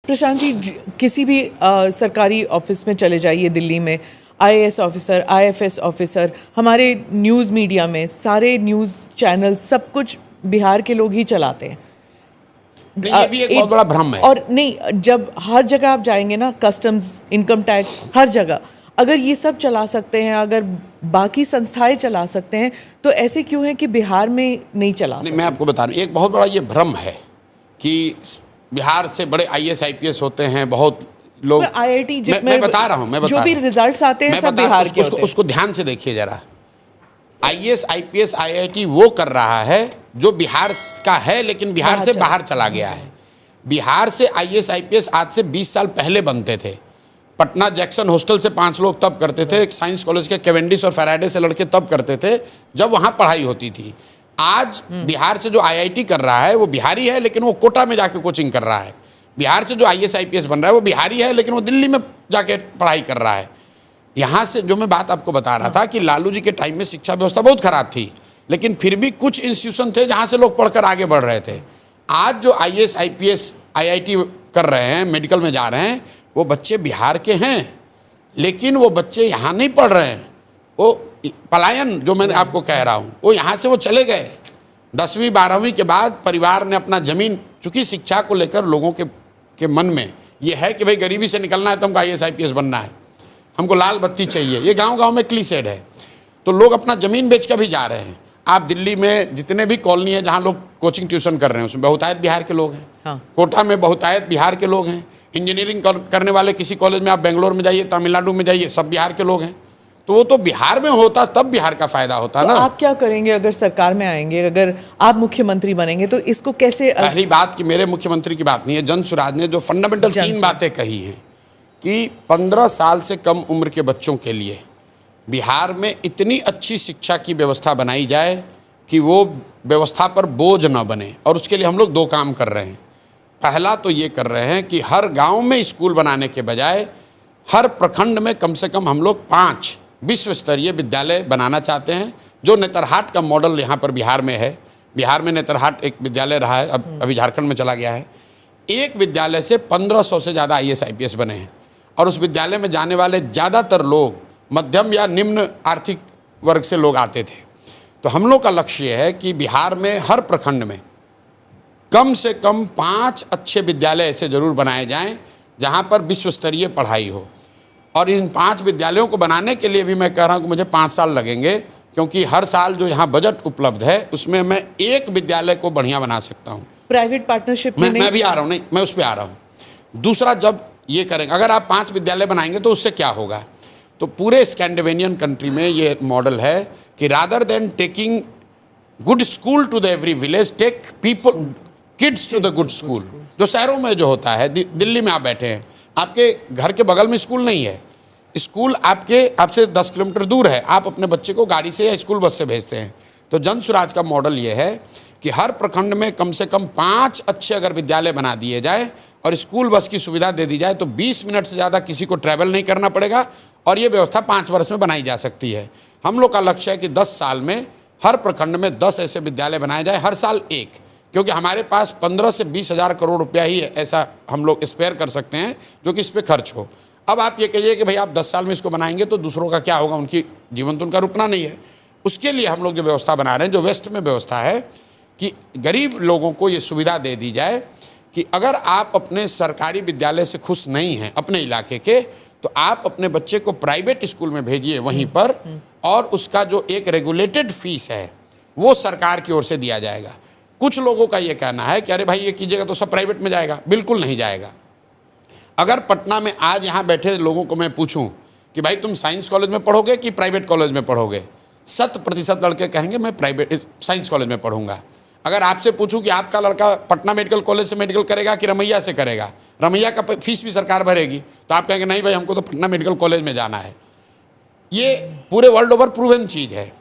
प्रशांत जी, किसी भी सरकारी ऑफिस में चले जाइए दिल्ली में, आईएएस ऑफिसर, आईएफएस ऑफिसर, हमारे न्यूज़ मीडिया में सारे न्यूज़ चैनल सब कुछ बिहार के लोग ही चलाते हैं। ये भी एक बहुत बड़ा भ्रम है। और नहीं, जब हर जगह आप जाएंगे ना, कस्टम्स, इनकम टैक्स, हर जगह अगर ये सब चला सकते हैं, अगर बाकी संस्थाएं चला सकते हैं, तो ऐसे क्यों है कि बिहार में नहीं चला सकते? मैं आपको बता रहा हूँ, एक बहुत बड़ा ये भ्रम है कि बिहार से बड़े आईएएस आईपीएस होते हैं बहुत लोग। आईआईटी मैं बता रहा हूँ, जो भी रिजल्ट्स आते हैं सब बिहार के होते हैं। उसको ध्यान से देखिए जरा। आईएएस आईपीएस आईआईटी वो कर रहा है जो बिहार का है लेकिन बिहार से बाहर चला गया है। बिहार से आईएएस आईपीएस आज से 20 साल पहले बनते थे। पटना जैक्सन हॉस्टल से 5 लोग तब करते थे, साइंस कॉलेज के कैवेंडिश और फैराडे से लड़के तब करते थे जब वहाँ पढ़ाई होती थी। आज बिहार से जो आईआईटी कर रहा है वो बिहारी है, लेकिन वो कोटा में जाके कोचिंग कर रहा है। बिहार से जो आईएएस आईपीएस बन रहा है वो बिहारी है, लेकिन वो दिल्ली में जाके पढ़ाई कर रहा है। यहाँ से जो मैं बात आपको बता रहा था कि लालू जी के टाइम में शिक्षा व्यवस्था बहुत खराब थी, लेकिन फिर भी कुछ इंस्टीट्यूशन थे जहाँ से लोग पढ़कर आगे बढ़ रहे थे। आज जो आईएएस आईपीएस आईआईटी कर रहे हैं, मेडिकल में जा रहे हैं, वो बच्चे बिहार के हैं, लेकिन वो बच्चे यहाँ नहीं पढ़ रहे हैं। वो पलायन जो मैंने आपको कह रहा हूँ, वो यहाँ से वो चले गए। 10वीं 12वीं के बाद परिवार ने अपना ज़मीन, चूँकि शिक्षा को लेकर लोगों के मन में ये है कि भाई गरीबी से निकलना है तो हमको आईएएस आईपीएस बनना है, हमको लाल बत्ती चाहिए, ये गांव-गांव में क्लीसेड है। तो लोग अपना ज़मीन बेच कर भी जा रहे हैं। आप दिल्ली में जितने भी कॉलोनी है जहाँ लोग कोचिंग ट्यूशन कर रहे हैं, उसमें बहुतायत बिहार के लोग हैं। हाँ। कोटा में बहुतायत बिहार के लोग हैं। इंजीनियरिंग करने वाले किसी कॉलेज में आप बेंगलोर में जाइए, तमिलनाडु में जाइए, सब बिहार के लोग हैं। तो वो तो बिहार में होता तब बिहार का फायदा होता तो ना। आप क्या करेंगे अगर सरकार में आएंगे, अगर आप मुख्यमंत्री बनेंगे, तो इसको कैसे? पहली बात कि मेरे मुख्यमंत्री की बात नहीं है, जन स्वराज ने जो फंडामेंटल 3 बातें कही हैं कि 15 साल से कम उम्र के बच्चों के लिए बिहार में इतनी अच्छी शिक्षा की व्यवस्था बनाई जाए कि वो व्यवस्था पर बोझ न बने। और उसके लिए हम लोग 2 काम कर रहे हैं। पहला तो ये कर रहे हैं कि हर गांव में स्कूल बनाने के बजाय हर प्रखंड में कम से कम हम लोग 5 विश्व स्तरीय विद्यालय बनाना चाहते हैं, जो नेतरहाट का मॉडल यहाँ पर बिहार में है। बिहार में नेतरहाट एक विद्यालय रहा है, अब अभी झारखंड में चला गया है। एक विद्यालय से 1500 से ज़्यादा आईएएस आईपीएस बने हैं, और उस विद्यालय में जाने वाले ज़्यादातर लोग मध्यम या निम्न आर्थिक वर्ग से लोग आते थे। तो हम लोग का लक्ष्य है कि बिहार में हर प्रखंड में कम से कम 5 अच्छे विद्यालय ऐसे ज़रूर बनाए जाएं जहां पर विश्व स्तरीय पढ़ाई हो। और इन 5 विद्यालयों को बनाने के लिए भी मैं कह रहा हूं कि मुझे 5 साल लगेंगे, क्योंकि हर साल जो यहाँ बजट उपलब्ध है उसमें मैं एक विद्यालय को बढ़िया बना सकता हूँ। प्राइवेट पार्टनरशिप में मैं भी आ रहा हूँ, नहीं मैं उस पर आ रहा हूँ। दूसरा, जब ये करेंगे, अगर आप 5 विद्यालय बनाएंगे तो उससे क्या होगा, तो पूरे स्कैंडिनेवियन कंट्री में ये मॉडल है कि rather than taking good school to the every village, take people kids to the good school. जो शहरों में जो होता है, दिल्ली में आप बैठे हैं, आपके घर के बगल में स्कूल नहीं है, स्कूल आपसे 10 किलोमीटर दूर है, आप अपने बच्चे को गाड़ी से या स्कूल बस से भेजते हैं। तो जन स्वराज का मॉडल ये है कि हर प्रखंड में कम से कम 5 अच्छे अगर विद्यालय बना दिए जाए और स्कूल बस की सुविधा दे दी जाए तो 20 मिनट से ज़्यादा किसी को ट्रैवल नहीं करना पड़ेगा, और ये व्यवस्था 5 वर्ष में बनाई जा सकती है। हम लोग का लक्ष्य है कि 10 साल में हर प्रखंड में 10 ऐसे विद्यालय बनाए जाए, हर साल एक, क्योंकि हमारे पास 15 से 20 हज़ार करोड़ रुपया ही ऐसा हम लोग स्पेयर कर सकते हैं जो कि इस पर खर्च हो। अब आप ये कहिए कि भाई आप 10 साल में इसको बनाएंगे तो दूसरों का क्या होगा, उनकी जीवन तो उनका रुकना नहीं है। उसके लिए हम लोग जो व्यवस्था बना रहे हैं, जो वेस्ट में व्यवस्था है, कि गरीब लोगों को ये सुविधा दे दी जाए कि अगर आप अपने सरकारी विद्यालय से खुश नहीं हैं अपने इलाके के, तो आप अपने बच्चे को प्राइवेट स्कूल में भेजिए वहीं पर, और उसका जो एक रेगुलेटेड फीस है वो सरकार की ओर से दिया जाएगा। कुछ लोगों का ये कहना है कि अरे भाई ये कीजिएगा तो सब प्राइवेट में जाएगा। बिल्कुल नहीं जाएगा। अगर पटना में आज यहाँ बैठे लोगों को मैं पूछूं कि भाई तुम साइंस कॉलेज में पढ़ोगे कि प्राइवेट कॉलेज में पढ़ोगे, 100% लड़के कहेंगे मैं प्राइवेट साइंस कॉलेज में पढ़ूंगा। अगर आपसे पूछूं कि आपका लड़का पटना मेडिकल कॉलेज से मेडिकल करेगा कि रमैया से करेगा, रमैया का फीस भी सरकार भरेगी, तो आप कहेंगे नहीं भाई हमको तो पटना मेडिकल कॉलेज में जाना है। ये पूरे वर्ल्ड ओवर प्रूवन चीज़ है।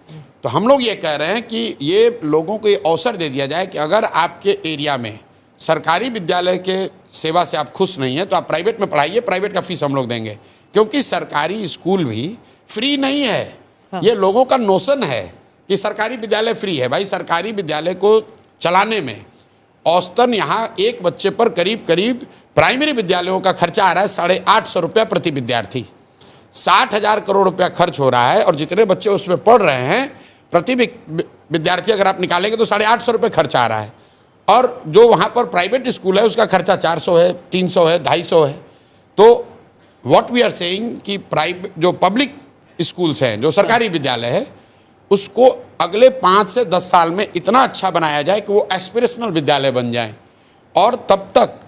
तो हम लोग ये कह रहे हैं कि ये लोगों को ये अवसर दे दिया जाए कि अगर आपके एरिया में सरकारी विद्यालय के सेवा से आप खुश नहीं हैं तो आप प्राइवेट में पढ़ाइए, प्राइवेट का फीस हम लोग देंगे, क्योंकि सरकारी स्कूल भी फ्री नहीं है। हाँ। ये लोगों का नोशन है कि सरकारी विद्यालय फ्री है। भाई सरकारी विद्यालय को चलाने में औसतन यहाँ एक बच्चे पर करीब करीब प्राइमरी विद्यालयों का खर्चा आ रहा है 850 रुपया प्रति विद्यार्थी। 60,000 करोड़ रुपया खर्च हो रहा है और जितने बच्चे उसमें पढ़ रहे हैं प्रति विद्यार्थी अगर आप निकालेंगे तो 850 रुपये खर्चा आ रहा है। और जो वहाँ पर प्राइवेट स्कूल है उसका खर्चा 400 है, 300 है, 250 है। तो व्हाट वी आर सेइंग कि प्राइवेट जो पब्लिक स्कूल्स हैं, जो सरकारी विद्यालय है, उसको अगले 5 से 10 साल में इतना अच्छा बनाया जाए कि वो एस्पिरेशनल विद्यालय बन जाएं। और तब तक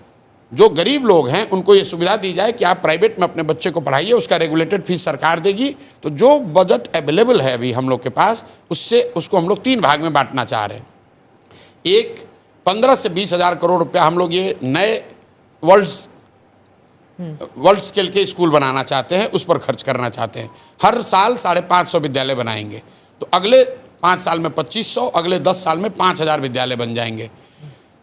जो गरीब लोग हैं उनको ये सुविधा दी जाए कि आप प्राइवेट में अपने बच्चे को पढ़ाइए, उसका रेगुलेटेड फीस सरकार देगी। तो जो बजट अवेलेबल है अभी हम लोग के पास, उससे उसको हम लोग 3 भाग में बांटना चाह रहे हैं। एक 15 से 20,000 करोड़ रुपया हम लोग ये नए वर्ल्ड स्केल के स्कूल बनाना चाहते हैं, उस पर खर्च करना चाहते हैं। हर साल 550 विद्यालय बनाएंगे, तो अगले 5 साल में 2500, अगले 10 साल में 5,000 विद्यालय बन जाएंगे।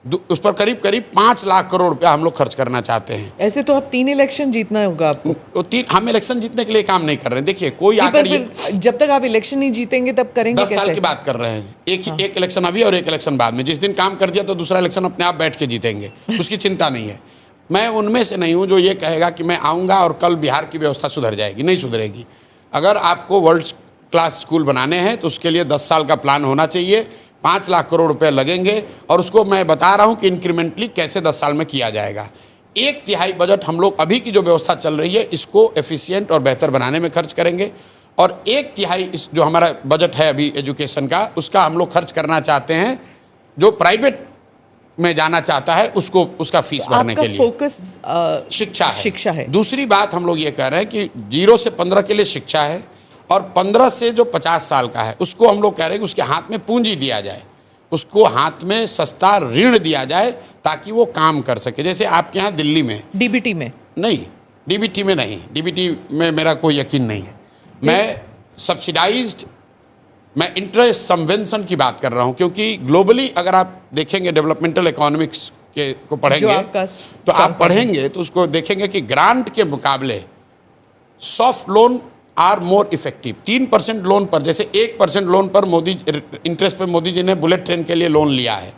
उस पर करीब करीब 5 लाख करोड़ रुपया हम लोग खर्च करना चाहते हैं। ऐसे तो आप 3 इलेक्शन जीतना होगा आपको। हम इलेक्शन जीतने के लिए काम नहीं कर रहे हैं। देखिए, कोई आकर जब तक आप इलेक्शन नहीं जीतेंगे तब करेंगे 10 साल की बात कर रहे हैं। एक इलेक्शन अभी और एक इलेक्शन बाद में। जिस दिन काम कर दिया तो दूसरा इलेक्शन अपने आप बैठ के जीतेंगे, उसकी चिंता नहीं है। मैं उनमें से नहीं हूँ जो ये कहेगा कि मैं आऊँगा और कल बिहार की व्यवस्था सुधर जाएगी। नहीं सुधरेगी। अगर आपको वर्ल्ड क्लास स्कूल बनाने हैं तो उसके लिए 10 साल का प्लान होना चाहिए। 5 लाख करोड़ रुपए लगेंगे और उसको मैं बता रहा हूं कि इंक्रीमेंटली कैसे 10 साल में किया जाएगा। 1/3 बजट हम लोग अभी की जो व्यवस्था चल रही है इसको एफिशिएंट और बेहतर बनाने में खर्च करेंगे, और 1/3 इस जो हमारा बजट है अभी एजुकेशन का, उसका हम लोग खर्च करना चाहते हैं जो प्राइवेट में जाना चाहता है उसको उसका फीस भरने के लिए। फोकस शिक्षा है। दूसरी बात हम लोग ये कह रहे हैं कि 0 से 15 के लिए शिक्षा है, और 15 से जो 50 साल का है उसको हम लोग कह रहे हैं कि उसके हाथ में पूंजी दिया जाए, उसको हाथ में सस्ता ऋण दिया जाए ताकि वो काम कर सके। जैसे आपके यहाँ दिल्ली में डीबीटी में नहीं, डीबीटी में नहीं, डीबीटी में मेरा कोई यकीन नहीं है। मैं सब्सिडाइज्ड, मैं इंटरेस्ट सबवेंशन की बात कर रहा हूँ, क्योंकि ग्लोबली अगर आप देखेंगे डेवलपमेंटल इकोनॉमिक्स के को पढ़ेंगे तो आप पढ़ेंगे तो उसको देखेंगे कि ग्रांट के मुकाबले soft loan are more effective. 3% loan पर, जैसे 1% लोन पर इंटरेस्ट पर मोदी जी ने बुलेट ट्रेन के लिए लोन लिया है,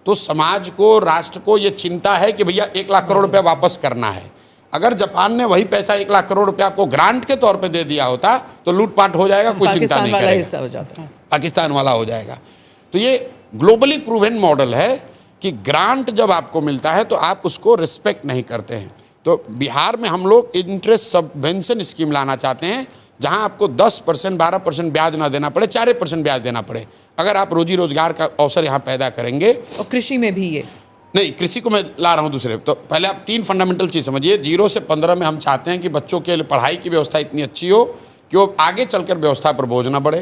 तो समाज को, राष्ट्र को ये चिंता है कि भैया 1 लाख करोड़ रुपया वापस करना है। अगर जापान ने वही पैसा 1 लाख करोड़ रुपया आपको ग्रांट के तौर पे दे दिया होता तो लूटपाट हो जाएगा, कोई चिंता नहीं करेगा, पाकिस्तान वाला हो जाएगा। तो ये ग्लोबली प्रूवन मॉडल है कि ग्रांट जब आपको मिलता है तो आप उसको रिस्पेक्ट नहीं करते हैं। तो बिहार में हम लोग इंटरेस्ट सबवेंशन स्कीम लाना चाहते हैं, जहां आपको 10%, 12% ब्याज ना देना पड़े, 4% ब्याज देना पड़े। अगर आप रोजी रोजगार का अवसर यहाँ पैदा करेंगे। और कृषि में भी ये नहीं, कृषि को मैं ला रहा हूँ दूसरे। तो पहले आप 3 फंडामेंटल चीज़ समझिए। 0 से 15 में हम चाहते हैं कि बच्चों के लिए पढ़ाई की व्यवस्था इतनी अच्छी हो कि वो आगे चलकर व्यवस्था पर बोझ ना बढ़े।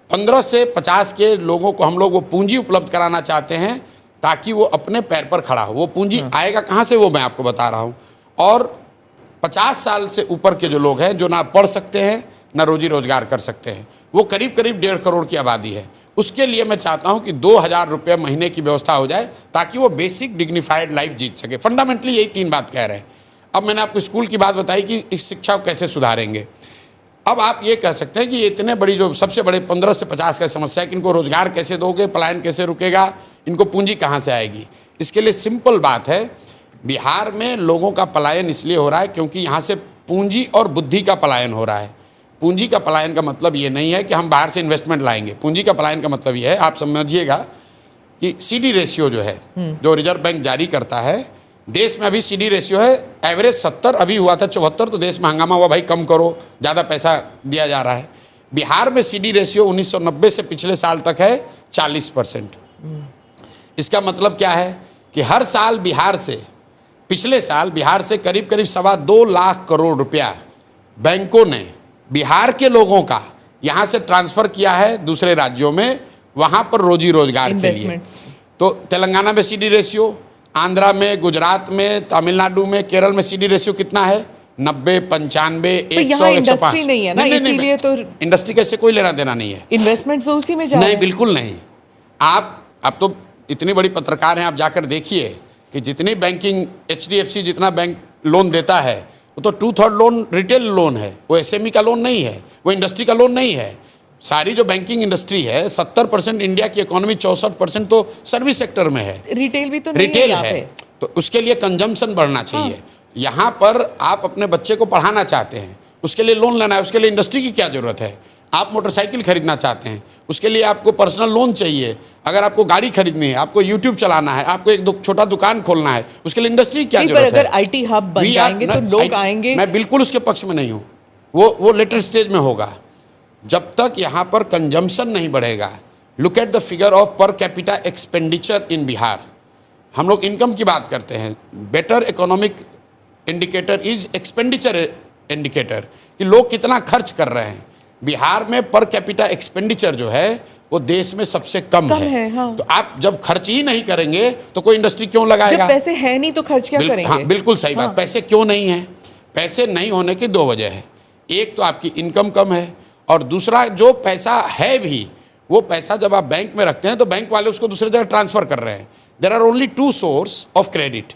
15 से 50 के लोगों को हम लोग वो पूंजी उपलब्ध कराना चाहते हैं ताकि वो अपने पैर पर खड़ा हो। वो पूंजी आएगा कहाँ से, वो मैं आपको बता रहा हूँ। और 50 साल से ऊपर के जो लोग हैं, जो ना पढ़ सकते हैं ना रोजी रोजगार कर सकते हैं, वो करीब करीब 1.5 करोड़ की आबादी है। उसके लिए मैं चाहता हूं कि 2,000 रुपये महीने की व्यवस्था हो जाए ताकि वो बेसिक डिग्निफाइड लाइफ जीत सके। फंडामेंटली यही 3 बात कह रहे हैं। अब मैंने आपको स्कूल की बात बताई कि इस शिक्षा को कैसे सुधारेंगे। अब आप ये कह सकते हैं कि ये इतने बड़ी जो सबसे बड़े 15 से 50 का समस्या है कि इनको रोजगार कैसे दोगे, पलायन कैसे रुकेगा, इनको पूंजी कहाँ से आएगी। इसके लिए सिंपल बात है, बिहार में लोगों का पलायन इसलिए हो रहा है क्योंकि यहाँ से पूंजी और बुद्धि का पलायन हो रहा है। पूंजी का पलायन का मतलब ये नहीं है कि हम बाहर से इन्वेस्टमेंट लाएंगे। पूंजी का पलायन का मतलब ये है, आप समझिएगा कि सीडी रेशियो जो है, जो रिजर्व बैंक जारी करता है, देश में अभी सीडी रेशियो है एवरेज 70, अभी हुआ था 74, तो देश में हंगामा हुआ, भाई कम करो, ज़्यादा पैसा दिया जा रहा है। बिहार में सीडी रेशियो 1990 से पिछले साल तक है 40%। इसका मतलब क्या है कि हर साल बिहार से, पिछले साल बिहार से करीब करीब 2.25 लाख करोड़ रुपया बैंकों ने बिहार के लोगों का यहाँ से ट्रांसफ़र किया है दूसरे राज्यों में, वहाँ पर रोजी रोजगार के लिए। तो तेलंगाना में सीडी रेशियो, आंध्रा में, गुजरात में, तमिलनाडु में, केरल में सीडी रेशियो कितना है? 90, 95, 100, 105। नहीं है ना, इसीलिए तो इंडस्ट्री का इससे कोई लेना देना नहीं है। इन्वेस्टमेंट तो उसी में जा रहा है। नहीं, बिल्कुल नहीं। आप तो इतनी बड़ी पत्रकार हैं, आप जाकर देखिए कि जितनी बैंकिंग, HDFC जितना बैंक लोन देता है वो तो 2/3 लोन रिटेल लोन है, वो SME का लोन नहीं है, वो इंडस्ट्री का लोन नहीं है। सारी जो बैंकिंग इंडस्ट्री है 70% इंडिया की इकोनॉमी 64% तो सर्विस सेक्टर में है, रिटेल भी तो नहीं रिटेल यहाँ है, पे। तो उसके लिए कंजम्पशन बढ़ना चाहिए। यहाँ पर आप अपने बच्चे को पढ़ाना चाहते हैं, उसके लिए लोन लेना है, उसके लिए इंडस्ट्री की क्या जरूरत है। आप मोटरसाइकिल खरीदना चाहते हैं, उसके लिए आपको पर्सनल लोन चाहिए। अगर आपको गाड़ी खरीदनी है, आपको यूट्यूब चलाना है, आपको एक छोटा दुकान खोलना है, उसके लिए इंडस्ट्री की क्या नहीं, जरूरत है। पर अगर आईटी हब बन जाएंगे तो लोग आएंगे। मैं बिल्कुल उसके पक्ष में नहीं हूँ, वो लेटर स्टेज में होगा। जब तक यहाँ पर कंजम्पशन नहीं बढ़ेगा, look at the figure of per capita expenditure in Bihar. हम लोग इनकम की बात करते हैं, better economic indicator is expenditure indicator, कि लोग कितना खर्च कर रहे हैं। बिहार में पर कैपिटा एक्सपेंडिचर जो है वो देश में सबसे कम है। हाँ। तो आप जब खर्च ही नहीं करेंगे तो कोई इंडस्ट्री क्यों लगाएगा। जब पैसे हैं नहीं तो खर्च क्या करेंगे। हाँ, बिल्कुल सही बात। पैसे क्यों नहीं है, पैसे नहीं होने की दो वजह है। एक तो आपकी इनकम कम है, और दूसरा जो पैसा है भी, वो पैसा जब आप बैंक में रखते हैं तो बैंक वाले उसको दूसरी जगह ट्रांसफर कर रहे हैं। There are only two source of credit.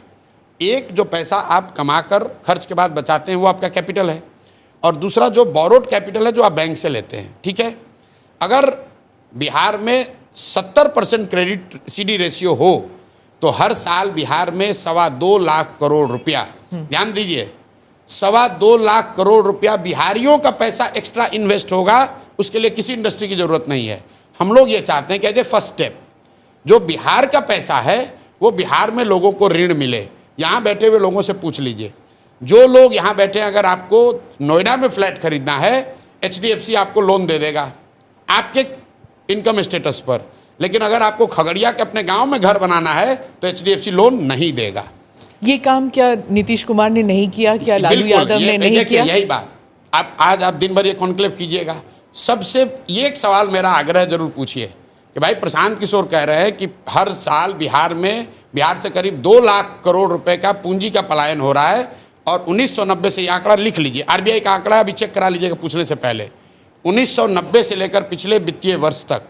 एक जो पैसा आप कमाकर खर्च के बाद बचाते हैं वो आपका कैपिटल है, और दूसरा जो बोरोड कैपिटल है जो आप बैंक से लेते हैं। ठीक है, अगर बिहार में 70% क्रेडिट सीडी रेशियो हो तो हर साल बिहार में 2.25 लाख करोड़ रुपया, ध्यान दीजिए, 2.25 लाख करोड़ रुपया बिहारियों का पैसा एक्स्ट्रा इन्वेस्ट होगा। उसके लिए किसी इंडस्ट्री की जरूरत नहीं है। हम लोग ये चाहते हैं कि एज ए फर्स्ट स्टेप जो बिहार का पैसा है वो बिहार में लोगों को ऋण मिले। यहाँ बैठे हुए लोगों से पूछ लीजिए, जो लोग यहाँ बैठे हैं, अगर आपको नोएडा में फ्लैट खरीदना है, HDFC आपको लोन दे देगा आपके इनकम स्टेटस पर, लेकिन अगर आपको खगड़िया के अपने गांव में घर बनाना है तो HDFC लोन नहीं देगा। ये काम क्या नीतीश कुमार ने नहीं किया, क्या लालू यादव ने नहीं किया? यही बात आज आप दिन भर ये कॉन्क्लेव कीजिएगा। सबसे ये एक सवाल मेरा आग्रह जरूर पूछिए कि भाई प्रशांत किशोर कह रहे हैं कि हर साल बिहार से करीब 2 लाख करोड़ रुपए का पूंजी का पलायन हो रहा है, और 1990 से ये आंकड़ा लिख लीजिए, RBI का आंकड़ा अभी चेक करा लीजिएगा पूछने से पहले। 1990 से लेकर पिछले वित्तीय वर्ष तक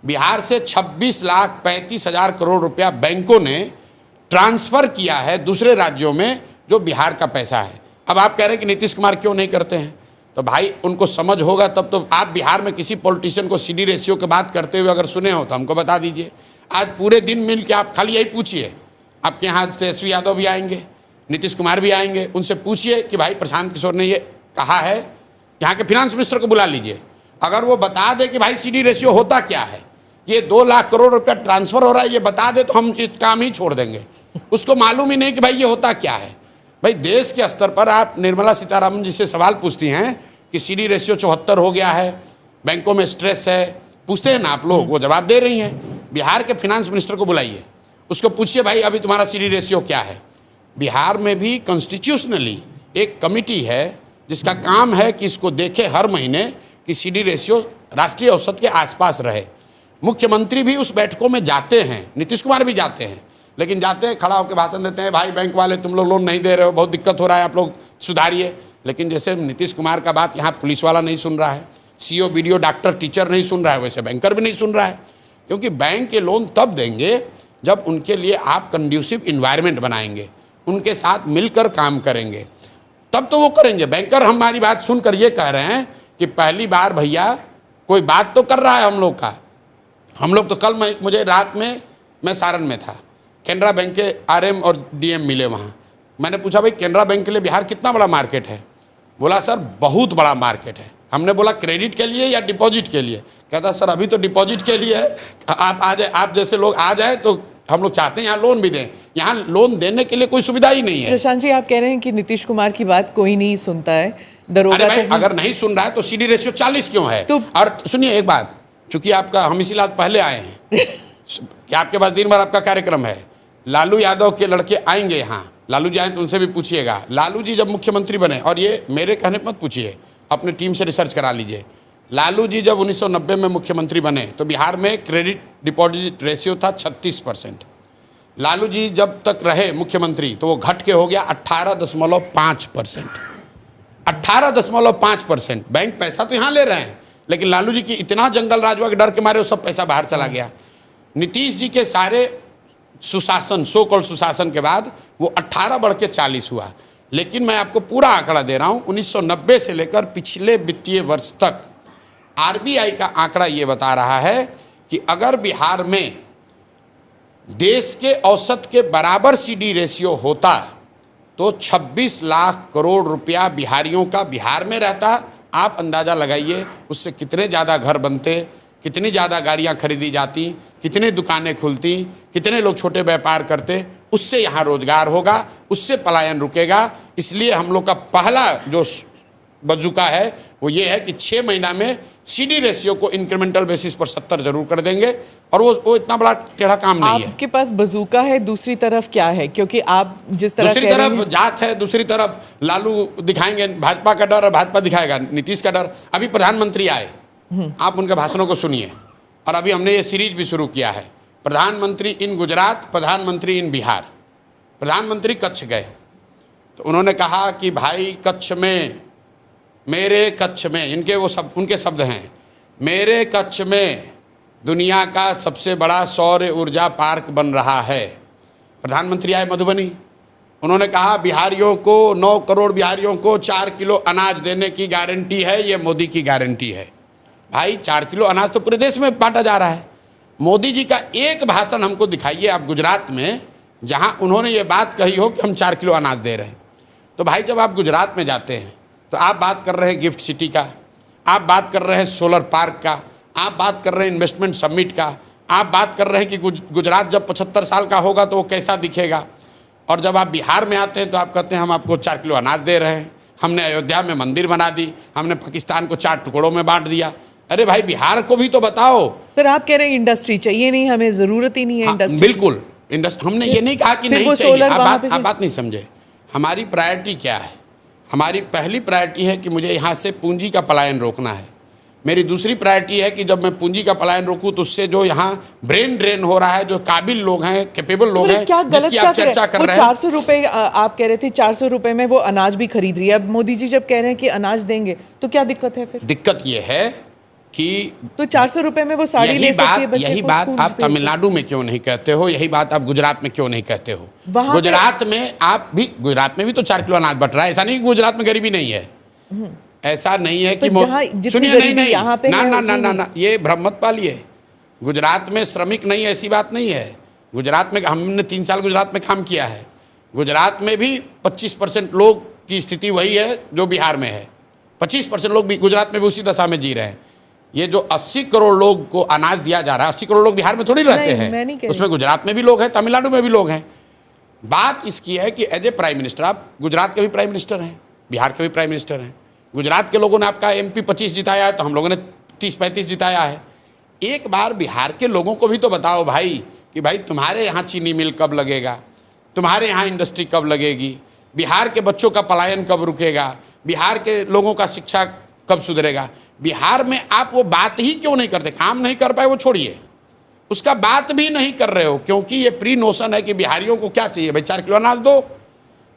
बिहार से 26,35,000 करोड़ रुपया बैंकों ने ट्रांसफर किया है दूसरे राज्यों में, जो बिहार का पैसा है। अब आप कह रहे हैं कि नीतीश कुमार क्यों नहीं करते हैं, तो भाई उनको समझ होगा तब तो। आप बिहार में किसी पॉलिटिशियन को सीडी रेशियो की बात करते हुए अगर सुने हो तो हमको बता दीजिए। आज पूरे दिन मिल के आप खाली यही पूछिए, आपके यहाँ तेजस्वी यादव भी आएंगे, नीतीश कुमार भी आएंगे, उनसे पूछिए कि भाई प्रशांत किशोर ने ये कहा है, यहाँ के फिनांस मिनिस्टर को बुला लीजिए। अगर वो बता दे कि भाई सीडी रेशियो होता क्या है, ये 2 लाख करोड़ रुपया ट्रांसफर हो रहा है, ये बता दे तो हम ये काम ही छोड़ देंगे। उसको मालूम ही नहीं कि भाई ये होता क्या है। भाई देश के स्तर पर आप निर्मला सीतारामन जी से सवाल पूछती हैं कि सीडी रेशियो 74 हो गया है, बैंकों में स्ट्रेस है, पूछते हैं ना आप लोग, वो जवाब दे रही हैं। बिहार के फिनांस मिनिस्टर को बुलाइए, उसको पूछिए भाई अभी तुम्हारा सीडी रेशियो क्या है। बिहार में भी कॉन्स्टिट्यूशनली एक कमिटी है जिसका काम है कि इसको देखे हर महीने कि सीडी रेशियो राष्ट्रीय औसत के आसपास रहे। मुख्यमंत्री भी उस बैठकों में जाते हैं, नीतीश कुमार भी जाते हैं, लेकिन जाते हैं खड़ा होकर भाषण देते हैं, भाई बैंक वाले तुम लोग लोन नहीं दे रहे हो, बहुत दिक्कत हो रहा है, आप लोग सुधारिए। लेकिन जैसे नीतीश कुमार का बात यहाँ पुलिस वाला नहीं सुन रहा है, CO, BDO, डॉक्टर, टीचर नहीं सुन रहा है, वैसे बैंकर भी नहीं सुन रहा है। क्योंकि बैंक के लोन तब देंगे जब उनके लिए आप कंड्यूसिव इन्वायरमेंट बनाएंगे, उनके साथ मिलकर काम करेंगे, तब तो वो करेंगे। बैंकर हमारी बात सुनकर ये कह रहे हैं कि पहली बार भैया कोई बात तो कर रहा है हम लोग का। हम लोग तो कल मुझे रात में मैं सारण में था, कैनरा बैंक के RM और DM मिले वहाँ। मैंने पूछा भाई कैनरा बैंक के लिए बिहार कितना बड़ा मार्केट है? बोला सर बहुत बड़ा मार्केट है। हमने बोला क्रेडिट के लिए या डिपॉजिट के लिए? कहता सर अभी तो डिपॉजिट के लिए है, आप आ जाए, आप जैसे लोग आ जाए तो हम लोग चाहते हैं यहाँ लोन भी दें। यहाँ लोन देने के लिए कोई सुविधा ही नहीं है। प्रशांत जी, आप कह रहे हैं कि नीतीश कुमार की बात कोई नहीं सुनता है, दरोगा भाई अगर नहीं सुन रहा है तो सीडी रेशियो 40 क्यों है? तो और सुनिए एक बात, चूंकि आपका हम इसी लात पहले आए हैं कि आपके पास दिन भर आपका कार्यक्रम है, लालू यादव के लड़के आएंगे यहाँ, लालू जी आए तो उनसे भी पूछिएगा। लालू जी जब मुख्यमंत्री बने, और ये मेरे कहने पर मत पूछिए, अपने टीम से रिसर्च करा लीजिए, लालू जी जब 1990 में मुख्यमंत्री बने तो बिहार में क्रेडिट डिपॉजिट रेशियो था 36%। लालू जी जब तक रहे मुख्यमंत्री तो वो घट के हो गया 18.5%। 18.5%। बैंक पैसा तो यहाँ ले रहे हैं, लेकिन लालू जी की इतना जंगल राज हुआ कि डर के मारे वो सब पैसा बाहर चला गया। नीतीश जी के सारे सुशासन, सो कॉल्ड सुशासन के बाद वो 18 बढ़ के 40 हुआ। लेकिन मैं आपको पूरा आंकड़ा दे रहा हूँ, 1990 से लेकर पिछले वित्तीय वर्ष तक आरबीआई का आंकड़ा ये बता रहा है कि अगर बिहार में देश के औसत के बराबर सीडी रेशियो होता तो 26 लाख करोड़ रुपया बिहारियों का बिहार में रहता। आप अंदाज़ा लगाइए उससे कितने ज़्यादा घर बनते, कितनी ज़्यादा गाड़ियाँ खरीदी जाती, कितनी दुकानें खुलती, कितने लोग छोटे व्यापार करते। उससे यहाँ रोजगार होगा, उससे पलायन रुकेगा। इसलिए हम लोग का पहला जो बजुका है वो ये है कि 6 महीना में सीडी रेशियो को इंक्रीमेंटल बेसिस पर 70 जरूर कर देंगे। और वो इतना बड़ा टेढ़ा काम नहीं है। आपके पास बजूका है, दूसरी तरफ क्या है? क्योंकि आप जिस तरह दूसरी तरफ जात है, दूसरी तरफ लालू दिखाएंगे भाजपा का डर और भाजपा दिखाएगा नीतीश का डर। अभी प्रधानमंत्री आए, आप उनके भाषणों को सुनिए। और अभी हमने ये सीरीज भी शुरू किया है, प्रधानमंत्री इन गुजरात, प्रधानमंत्री इन बिहार। प्रधानमंत्री कच्छ गए तो उन्होंने कहा कि भाई कच्छ में, मेरे कच्छ में, उनके शब्द हैं, मेरे कच्छ में दुनिया का सबसे बड़ा सौर ऊर्जा पार्क बन रहा है। प्रधानमंत्री आए मधुबनी, उन्होंने कहा बिहारियों को, 9 करोड़ बिहारियों को 4 किलो अनाज देने की गारंटी है, ये मोदी की गारंटी है। भाई 4 किलो अनाज तो पूरे देश में बांटा जा रहा है। मोदी जी का एक भाषण हमको दिखाइए आप गुजरात में जहां उन्होंने ये बात कही हो कि हम 4 किलो अनाज दे रहे हैं। तो भाई जब आप गुजरात में जाते हैं तो आप बात कर रहे हैं गिफ्ट सिटी का, आप बात कर रहे हैं सोलर पार्क का, आप बात कर रहे हैं इन्वेस्टमेंट समिट का, आप बात कर रहे हैं कि गुजरात जब 75 साल का होगा तो वो कैसा दिखेगा। और जब आप बिहार में आते हैं तो आप कहते हैं हम आपको 4 किलो अनाज दे रहे हैं, हमने अयोध्या में मंदिर बना दी, हमने पाकिस्तान को 4 टुकड़ों में बांट दिया। अरे भाई बिहार को भी तो बताओ। फिर आप कह रहे हैं इंडस्ट्री चाहिए नहीं, हमें जरूरत ही नहीं है इंडस्ट्री। बिल्कुल इंडस्ट्री, हमने ये नहीं कहा कि नहीं चाहिए। आप बात नहीं समझे। हमारी प्रायोरिटी क्या है? हमारी पहली प्रायोरिटी है कि मुझे यहाँ से पूंजी का पलायन रोकना है। मेरी दूसरी प्रायोरिटी है कि जब मैं पूंजी का पलायन रोकूं तो उससे जो यहाँ ब्रेन ड्रेन हो रहा है, जो काबिल लोग हैं, कैपेबल लोग हैं, जिसकी आप चर्चा कर रहे हैं। 400 रुपए आप कह रहे थे, 400 रुपए में वो अनाज भी खरीद रही है। अब मोदी जी जब कह रहे हैं कि अनाज देंगे तो क्या दिक्कत है? फिर दिक्कत ये है कि तो 400 रुपए में वो साड़ी ले सकती है। यही बात आप तमिलनाडु में क्यों नहीं कहते हो? यही बात आप गुजरात में क्यों नहीं कहते हो? गुजरात में आप भी, गुजरात में भी तो 4 किलो अनाज बट रहा है। ऐसा नहीं कि गुजरात में गरीबी नहीं है, ऐसा नहीं है कि सुनिए, नहीं ना, ये भ्रम मत पालिए। गुजरात में श्रमिक नहीं, ऐसी बात नहीं है। गुजरात में हमने 3 साल गुजरात में काम किया है। गुजरात में भी 25% लोग की स्थिति वही है जो बिहार में है। 25% लोग भी गुजरात में भी उसी दशा में जी रहे हैं। ये जो 80 करोड़ लोग को अनाज दिया जा रहा है, 80 करोड़ लोग बिहार में थोड़ी रहते हैं, उसमें गुजरात में भी लोग हैं, तमिलनाडु में भी लोग हैं। बात इसकी है कि एज ए प्राइम मिनिस्टर, आप गुजरात के भी प्राइम मिनिस्टर हैं, बिहार के भी प्राइम मिनिस्टर हैं। गुजरात के लोगों ने आपका MP 25 जिताया है तो हम लोगों ने 30-35 जिताया है। एक बार बिहार के लोगों को भी तो बताओ भाई कि भाई तुम्हारे यहाँ चीनी मिल कब लगेगा, तुम्हारे यहाँ इंडस्ट्री कब लगेगी, बिहार के बच्चों का पलायन कब रुकेगा, बिहार के लोगों का शिक्षा कब सुधरेगा। बिहार में आप वो बात ही क्यों नहीं करते? काम नहीं कर पाए वो छोड़िए, उसका बात भी नहीं कर रहे हो, क्योंकि ये प्री नोशन है कि बिहारियों को क्या चाहिए भाई, 4 किलो अनाज दो।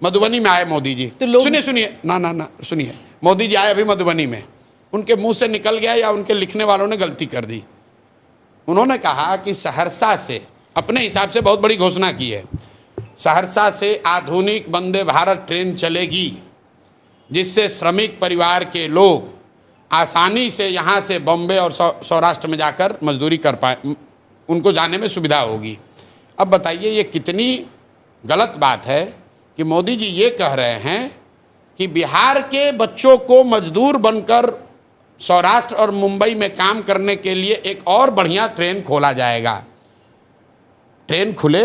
मधुबनी में आए मोदी जी, तो सुनिए ना सुनिए, मोदी जी आए अभी मधुबनी में, उनके मुंह से निकल गया या उनके लिखने वालों ने गलती कर दी। उन्होंने कहा कि सहरसा से, अपने हिसाब से बहुत बड़ी घोषणा की है, सहरसा से आधुनिक वंदे भारत ट्रेन चलेगी जिससे श्रमिक परिवार के लोग आसानी से यहाँ से बॉम्बे और सौराष्ट्र में जाकर मजदूरी कर पाए, उनको जाने में सुविधा होगी। अब बताइए ये कितनी गलत बात है कि मोदी जी ये कह रहे हैं कि बिहार के बच्चों को मजदूर बनकर सौराष्ट्र और मुंबई में काम करने के लिए एक और बढ़िया ट्रेन खोला जाएगा। ट्रेन खुले,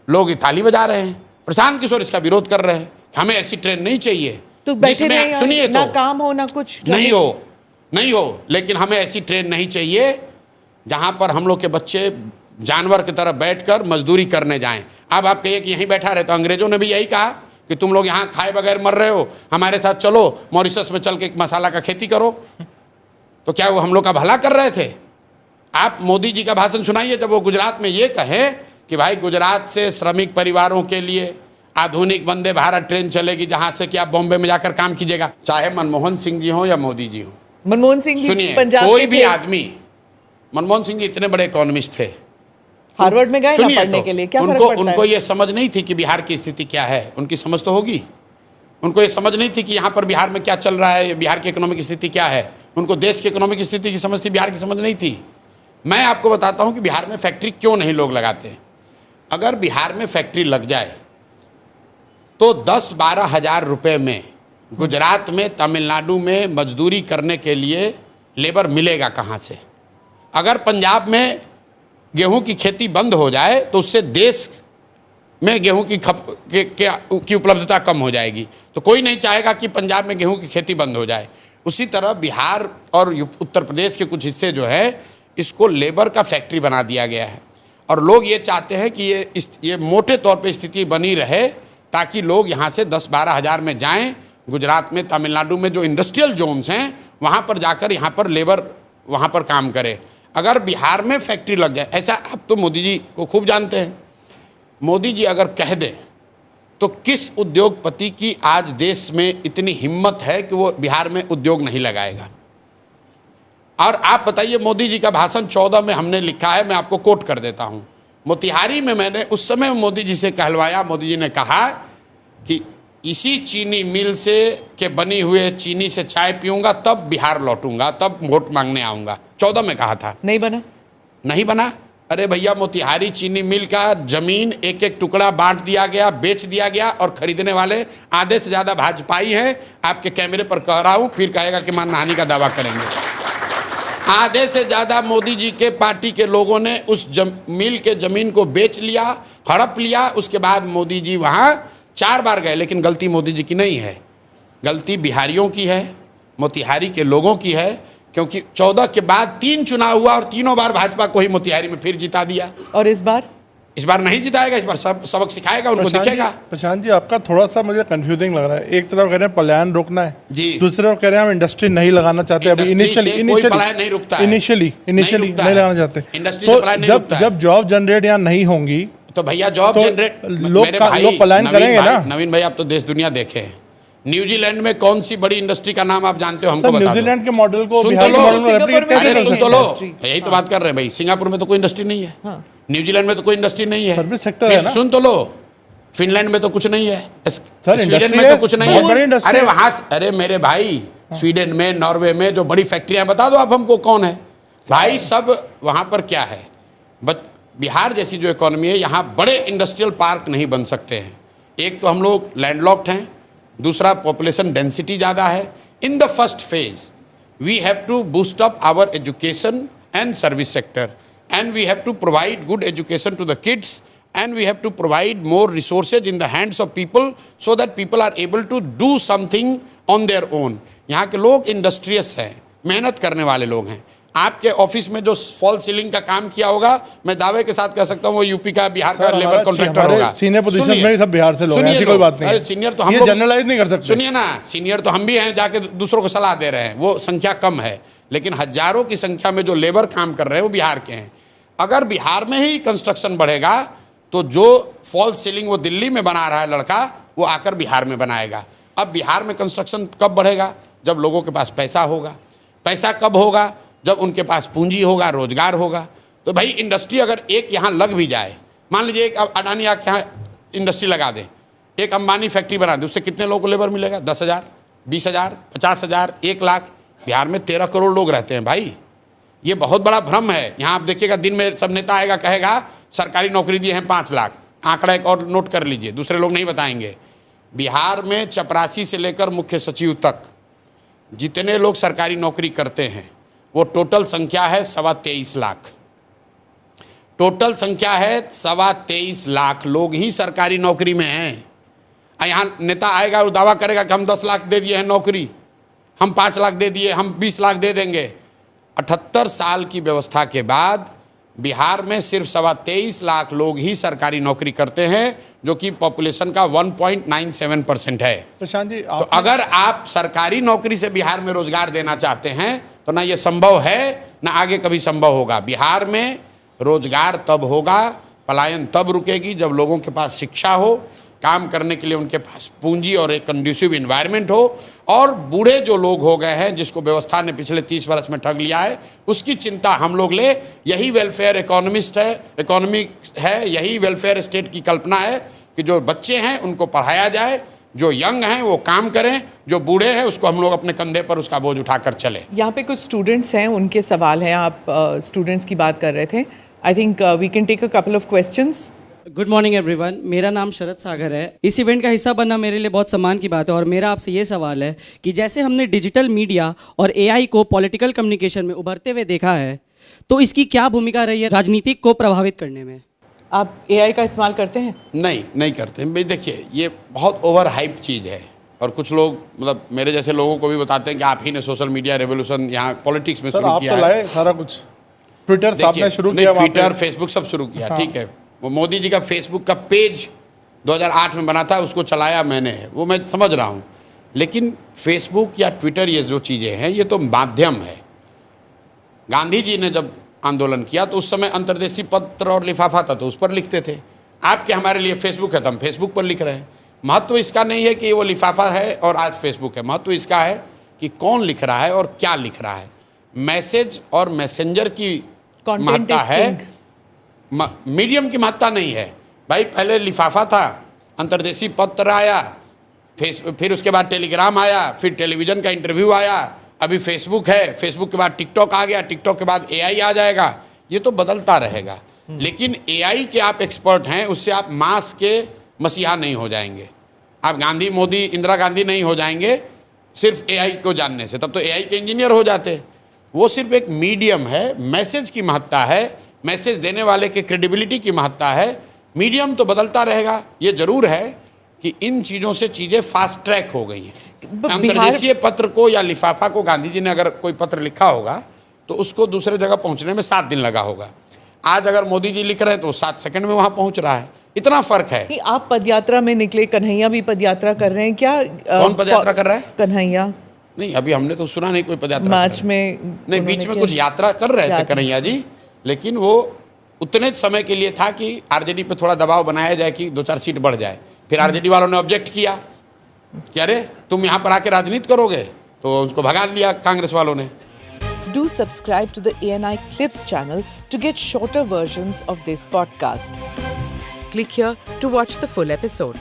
लोग ताली बजा रहे हैं, प्रशांत किशोर इसका विरोध कर रहे हैं, हमें ऐसी ट्रेन नहीं चाहिए। तो बैठे सुनिए, ना काम हो ना कुछ नहीं हो, लेकिन हमें ऐसी ट्रेन नहीं चाहिए जहां पर हम लोग के बच्चे जानवर की तरह बैठकर मजदूरी करने जाएं। अब आप कहिए कि यहीं बैठा रहे, तो अंग्रेजों ने भी यही कहा कि तुम लोग यहाँ खाए बगैर मर रहे हो, हमारे साथ चलो मॉरिशस में चल के मसाला का खेती करो। तो क्या वो हम लोग का भला कर रहे थे? आप मोदी जी का भाषण सुनाइए जब वो गुजरात में ये कहें कि भाई गुजरात से श्रमिक परिवारों के लिए आधुनिक वंदे भारत ट्रेन चलेगी जहां से कि आप बॉम्बे में जाकर काम कीजिएगा, चाहे मनमोहन सिंह जी हो या मोदी जी हो। मनमोहन सिंह सुनिए, कोई भी आदमी, मनमोहन सिंह जी इतने बड़े इकोनॉमिस्ट थे, हार्वर्ड में गए ना पढ़ने के लिए, क्या फर्क पड़ता है? उनको ये समझ नहीं थी कि बिहार की स्थिति क्या है, उनकी समझ तो होगी। उनको ये समझ नहीं थी कि यहाँ पर बिहार में क्या चल रहा है, बिहार की इकोनॉमिक स्थिति क्या है। उनको देश की इकोनॉमिक स्थिति की समझ थी, बिहार की समझ नहीं थी। मैं आपको बताता हूँ कि बिहार में फैक्ट्री क्यों नहीं लोग लगाते हैं। अगर बिहार में फैक्ट्री लग जाए तो 10-12 हज़ार रुपये में गुजरात में, तमिलनाडु में मजदूरी करने के लिए लेबर मिलेगा कहाँ से? अगर पंजाब में गेहूं की खेती बंद हो जाए तो उससे देश में गेहूं की उपलब्धता कम हो जाएगी। तो कोई नहीं चाहेगा कि पंजाब में गेहूं की खेती बंद हो जाए। उसी तरह बिहार और उत्तर प्रदेश के कुछ हिस्से जो है, इसको लेबर का फैक्ट्री बना दिया गया है और लोग ये चाहते हैं कि ये मोटे तौर पे स्थिति बनी रहे ताकि लोग यहाँ से 10-12 हज़ार में जाएं, गुजरात में, तमिलनाडु में जो इंडस्ट्रियल जोन्स हैं वहाँ पर जाकर यहाँ पर लेबर वहाँ पर काम करे। अगर बिहार में फैक्ट्री लग जाए, ऐसा आप तो मोदी जी को खूब जानते हैं, मोदी जी अगर कह दें तो किस उद्योगपति की आज देश में इतनी हिम्मत है कि वो बिहार में उद्योग नहीं लगाएगा? और आप बताइए, मोदी जी का भाषण 14 में हमने लिखा है, मैं आपको कोट कर देता हूँ। मोतिहारी में मैंने उस समय मोदी जी से कहलवाया, मोदी जी ने कहा कि इसी चीनी मिल से के बनी हुए चीनी से चाय पीऊंगा तब बिहार लौटूंगा, तब वोट मांगने आऊँगा। 14 में कहा था। नहीं बना, नहीं बना। अरे भैया, मोतिहारी चीनी मिल का जमीन एक एक टुकड़ा बांट दिया गया, बेच दिया गया और खरीदने वाले आधे से ज़्यादा भाजपाई हैं। आपके कैमरे पर कह रहा हूँ, फिर कहेगा कि मानहानि का दावा करेंगे। आधे से ज़्यादा मोदी जी के पार्टी के लोगों ने उस मिल के ज़मीन को बेच लिया, हड़प लिया। उसके बाद मोदी जी वहाँ 4 बार गए, लेकिन गलती मोदी जी की नहीं है, गलती बिहारियों की है, मोतिहारी के लोगों की है, क्योंकि 14 के बाद 3 चुनाव हुआ और तीनों बार भाजपा को ही मोतिहारी में फिर जिता दिया। और इस बार नहीं जिताएगा, इस बार सबक सिखाएगा, उनको दिखेगा। प्रशांत जी, आपका थोड़ा सा मुझे कंफ्यूजिंग लग रहा है। एक तरफ कह रहे हैं पलायन रोकना है जी, दूसरी तरफ कह रहे हैं हम इंडस्ट्री नहीं लगाना चाहते। अभी इनिशियली नहीं लगाना चाहते। तो जब जॉब जनरेट यहाँ नहीं होंगी तो भैया जॉब जनरेट लोग पलायन करेंगे ना। नवीन भाई, आप तो देश दुनिया देखे। न्यूजीलैंड में कौन सी बड़ी इंडस्ट्री का नाम आप जानते हो? हमको बता दो। न्यूजीलैंड के मॉडल को सुन तो लो, यही तो बात कर रहे हैं भाई। सिंगापुर में तो कोई इंडस्ट्री नहीं है, न्यूजीलैंड में तो कोई इंडस्ट्री नहीं है, सर्विस सेक्टर है ना। सुन तो लो, फिनलैंड में तो कुछ नहीं है, स्वीडन में तो कुछ नहीं है। अरे वहां, अरे मेरे भाई, स्वीडन में, नॉर्वे में जो बड़ी फैक्ट्रियां, बता दो आप हमको कौन है भाई। सब वहां पर क्या है, बिहार जैसी जो इकोनॉमी है, यहाँ बड़े इंडस्ट्रियल पार्क नहीं बन सकते हैं। एक तो हम लोग लैंडलॉक्ड हैं, दूसरा पॉपुलेशन डेंसिटी ज़्यादा है। In the first phase we have to boost up our education and service sector, and we have to provide good education to the kids, and we have to provide more resources in the hands of people so that people are able to do something on their own. यहाँ के लोग industrious हैं, मेहनत करने वाले लोग हैं। आपके ऑफिस में जो फॉल सीलिंग का काम किया होगा, मैं दावे के साथ कह सकता हूँ वो यूपी का, बिहार का लेबर कॉन्ट्रैक्टर होगा। सीनियर पोजीशन में सब बिहार से लोग हैं, ऐसी कोई बात नहीं। अरे सीनियर तो हम जनरलाइज नहीं कर सकते। सुनिए ना, सीनियर तो हम भी हैं, जाके दूसरों को सलाह दे रहे हैं, वो संख्या कम है, लेकिन हजारों की संख्या में जो लेबर काम कर रहे हैं वो बिहार के हैं। अगर बिहार में ही कंस्ट्रक्शन बढ़ेगा तो जो फॉल सीलिंग वो दिल्ली में बना रहा है लड़का, वो आकर बिहार में बनाएगा। अब बिहार में कंस्ट्रक्शन कब बढ़ेगा? जब लोगों के पास पैसा होगा। पैसा कब होगा? जब उनके पास पूंजी होगा, रोजगार होगा। तो भाई इंडस्ट्री अगर एक यहाँ लग भी जाए, मान लीजिए एक अडानी आके यहाँ इंडस्ट्री लगा दे, एक अंबानी फैक्ट्री बना दे, उससे कितने लोगों को लेबर मिलेगा? 10,000, 20,000, 50,000, 1 लाख। बिहार में 13 करोड़ लोग रहते हैं भाई, ये बहुत बड़ा भ्रम है। यहाँ आप देखिएगा, दिन में सब नेता आएगा, कहेगा सरकारी नौकरी दिए हैं 5 लाख। आंकड़ा एक और नोट कर लीजिए, दूसरे लोग नहीं बताएंगे। बिहार में चपरासी से लेकर मुख्य सचिव तक जितने लोग सरकारी नौकरी करते हैं, वो टोटल संख्या है 23.25 लाख। टोटल संख्या है 23.25 लाख लोग ही सरकारी नौकरी में हैं। यहाँ नेता आएगा और दावा करेगा कि हम 10 लाख दे दिए हैं नौकरी, हम 5 लाख दे दिए, हम 20 लाख दे देंगे। 78 साल की व्यवस्था के बाद बिहार में सिर्फ 23.25 लाख लोग ही सरकारी नौकरी करते हैं, जो कि पॉपुलेशन का 1.97% है। प्रशांत जी, तो अगर आप सरकारी नौकरी से बिहार में रोजगार देना चाहते हैं तो ना ये संभव है, ना आगे कभी संभव होगा। बिहार में रोजगार तब होगा, पलायन तब रुकेगी, जब लोगों के पास शिक्षा हो, काम करने के लिए उनके पास पूंजी और एक कंड्यूसिव इन्वायरमेंट हो, और बूढ़े जो लोग हो गए हैं, जिसको व्यवस्था ने पिछले 30 वर्ष में ठग लिया है, उसकी चिंता हम लोग ले। यही वेलफेयर इकोनॉमी है, यही वेलफेयर स्टेट की कल्पना है कि जो बच्चे हैं उनको पढ़ाया जाए, जो यंग हैं वो काम करें, जो बूढ़े हैं उसको हम लोग अपने कंधे पर उसका बोझ उठाकर चलें। यहाँ पे कुछ स्टूडेंट्स हैं, उनके सवाल हैं, आप स्टूडेंट्स की बात कर रहे थे। I think we can take a couple of questions. Good morning everyone, मेरा नाम शरद सागर है। इस इवेंट का हिस्सा बनना मेरे लिए बहुत सम्मान की बात है और मेरा आपसे ये सवाल है कि जैसे हमने डिजिटल मीडिया और एआई को पॉलिटिकल कम्युनिकेशन में उभरते हुए देखा है, तो इसकी क्या भूमिका रही है राजनीतिक को प्रभावित करने में? आप एआई का इस्तेमाल करते हैं? नहीं करते भाई। देखिए, ये बहुत ओवर हाइप चीज़ है और कुछ लोग मतलब मेरे जैसे लोगों को भी बताते हैं कि आप ही ने सोशल मीडिया रेवोल्यूशन यहाँ पॉलिटिक्स में शुरू किया है। लाए सारा कुछ, ट्विटर साहब ने शुरू किया, ट्विटर फेसबुक सब शुरू किया। हाँ। ठीक है, वो मोदी जी का फेसबुक का पेज 2008 में बना था, उसको चलाया मैंने, वो मैं समझ रहा हूँ। लेकिन फेसबुक या ट्विटर ये जो चीज़ें हैं ये तो माध्यम है। गांधी जी ने जब आंदोलन किया तो उस समय अंतर्देशीय पत्र और लिफाफा था तो उस पर लिखते थे। आपके हमारे लिए फेसबुक है तो हम फेसबुक पर लिख रहे हैं। महत्व इसका नहीं है कि वो लिफाफा है और आज फेसबुक है, महत्व इसका है कि कौन लिख रहा है और क्या लिख रहा है। मैसेज और मैसेंजर की महत्ता है, मीडियम की महत्ता नहीं है। भाई पहले लिफाफा था, अंतर्देशीय पत्र आया, फिर उसके बाद टेलीग्राम आया, फिर टेलीविज़न का इंटरव्यू आया, अभी फेसबुक है, फेसबुक के बाद टिकटॉक आ गया, टिकटॉक के बाद एआई आ जाएगा। ये तो बदलता रहेगा। लेकिन एआई के आप एक्सपर्ट हैं, उससे आप मास के मसीहा नहीं हो जाएंगे। आप गांधी, मोदी, इंदिरा गांधी नहीं हो जाएंगे सिर्फ एआई को जानने से, तब तो एआई के इंजीनियर हो जाते। वो सिर्फ एक मीडियम है, मैसेज की महत्ता है, मैसेज देने वाले के क्रेडिबिलिटी की महत्ता है। मीडियम तो बदलता रहेगा। ये जरूर है कि इन चीज़ों से चीज़ें फास्ट ट्रैक हो गई हैं। अंतर्देशीय पत्र को या लिफाफा को गांधी जी ने अगर कोई पत्र लिखा होगा तो उसको दूसरे जगह पहुंचने में 7 दिन लगा होगा। आज अगर मोदी जी लिख रहे हैं तो 7 सेकंड में वहां पहुंच रहा है। इतना फर्क है। आप पदयात्रा में निकले, कन्हैया भी पदयात्रा कर रहे हैं क्या? कौन पदयात्रा कर रहा है? कन्हैया। नहीं, अभी हमने तो सुना नहीं कोई पदयात्रा। मार्च में नहीं, बीच में कुछ यात्रा कर रहे थे कन्हैया जी, लेकिन वो उतने समय के लिए था कि आरजेडी पे थोड़ा दबाव बनाया जाए कि 2-4 सीट बढ़ जाए। फिर आरजेडी वालों ने ऑब्जेक्ट किया कि अरे तुम यहाँ पर आके राजनीति करोगे, तो उसको भगा लिया कांग्रेस वालों ने। Do subscribe to the ANI Clips channel to get shorter versions of this podcast. Click here to watch the full episode.